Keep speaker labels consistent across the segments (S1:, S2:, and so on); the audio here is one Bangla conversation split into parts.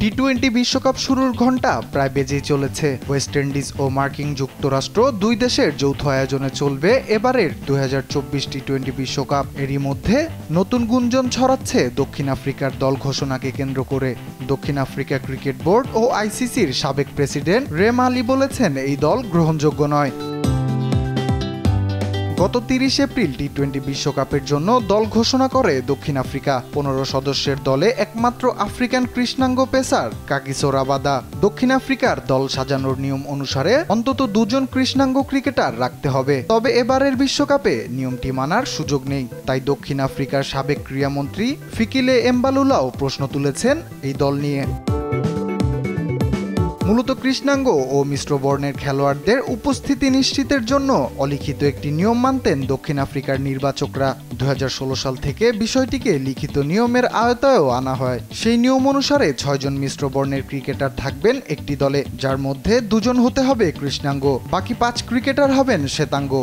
S1: টি-20 বিশ্বকাপ শুরুর ঘণ্টা প্রায় বেজেই চলেছে। ওয়েস্ট ইন্ডিজ ও মার্কিন যুক্তরাষ্ট্র দুই দেশের যৌথ আয়োজনে চলবে এবারের 2024 টি-20 বিশ্বকাপ। এরই মধ্যে নতুন গুঞ্জন ছড়াচ্ছে দক্ষিণ আফ্রিকার দল ঘোষণাকে কেন্দ্র করে। দক্ষিণ আফ্রিকা ক্রিকেট বোর্ড ও আইসিসির সাবেক প্রেসিডেন্ট রেম আলী বলেছেন, এই দল গ্রহণযোগ্য নয়। গত 30 এপ্রিল টি-20 বিশ্বকাপের জন্য দল ঘোষণা করে দক্ষিণ আফ্রিকা। 15 সদস্যের দলে একমাত্র আফ্রিকান কৃষ্ণাঙ্গ পেসার কাগিসো রাবাদা। দক্ষিণ আফ্রিকার দল সাজানোর নিয়ম অনুসারে অন্তত 2 জন কৃষ্ণাঙ্গ ক্রিকেটার রাখতে হবে। তবে এবারের বিশ্বকাপে নিয়মটি মানার সুযোগ নেই। তাই দক্ষিণ আফ্রিকার সাবেক ক্রীড়ামন্ত্রী ফিকিলে এমবালুলাও প্রশ্ন তুলেছেন এই দল নিয়ে। মূলত কৃষ্ণাঙ্গ ও মিশ্র বর্ণের খেলোয়াড়দের উপস্থিতি নিশ্চিতের জন্য অলিখিত একটি নিয়ম মানতেন দক্ষিণ আফ্রিকার নির্বাচকরা। 2016 সাল থেকে বিষয়টিকে লিখিত নিয়মের আওতায়ও আনা হয়। সেই নিয়ম অনুসারে 6 জন মিশ্র বর্ণের ক্রিকেটার থাকবেন একটি দলে, যার মধ্যে 2 জন হতে হবে কৃষ্ণাঙ্গ, বাকি 5 ক্রিকেটার হবেন শ্বেতাঙ্গ।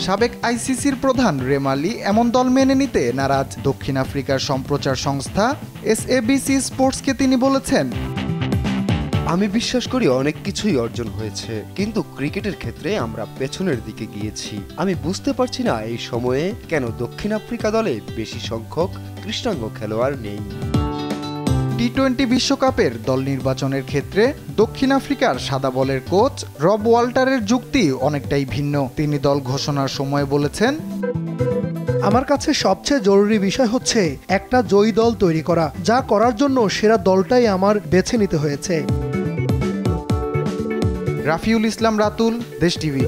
S1: সাবেক আইসিসির প্রধান রেম আলী এমন দল মেনে নিতে নারাজ। দক্ষিণ আফ্রিকার সম্প্রচার সংস্থা SABC স্পোর্টসকে তিনি বলেছেন,
S2: আমি বিশ্বাস করি অনেক কিছুই অর্জন হয়েছে, কিন্তু ক্রিকেটের ক্ষেত্রে আমরা পেছনের দিকে গিয়েছি। আমি বুঝতে পারছি না এই সময়ে কেন দক্ষিণ আফ্রিকা দলে বেশি সংখ্যক কৃষ্ণাঙ্গ খেলোয়াড় নেই।
S1: টি-20 বিশ্বকাপের দল নির্বাচনের ক্ষেত্রে দক্ষিণ আফ্রিকার সাদা বলের কোচ রব ওয়াল্টারের যুক্তি অনেকটাই ভিন্ন। তিনি দল ঘোষণার সময় বলেছেন,
S3: আমার কাছে সবচেয়ে জরুরি বিষয় হচ্ছে একটা জয়ী দল তৈরি করা। যা করার জন্য সেরা দলটাই আমার বেছে নিতে হয়েছে।
S1: রাফিউল ইসলাম রাতুল, দেশ টিভি।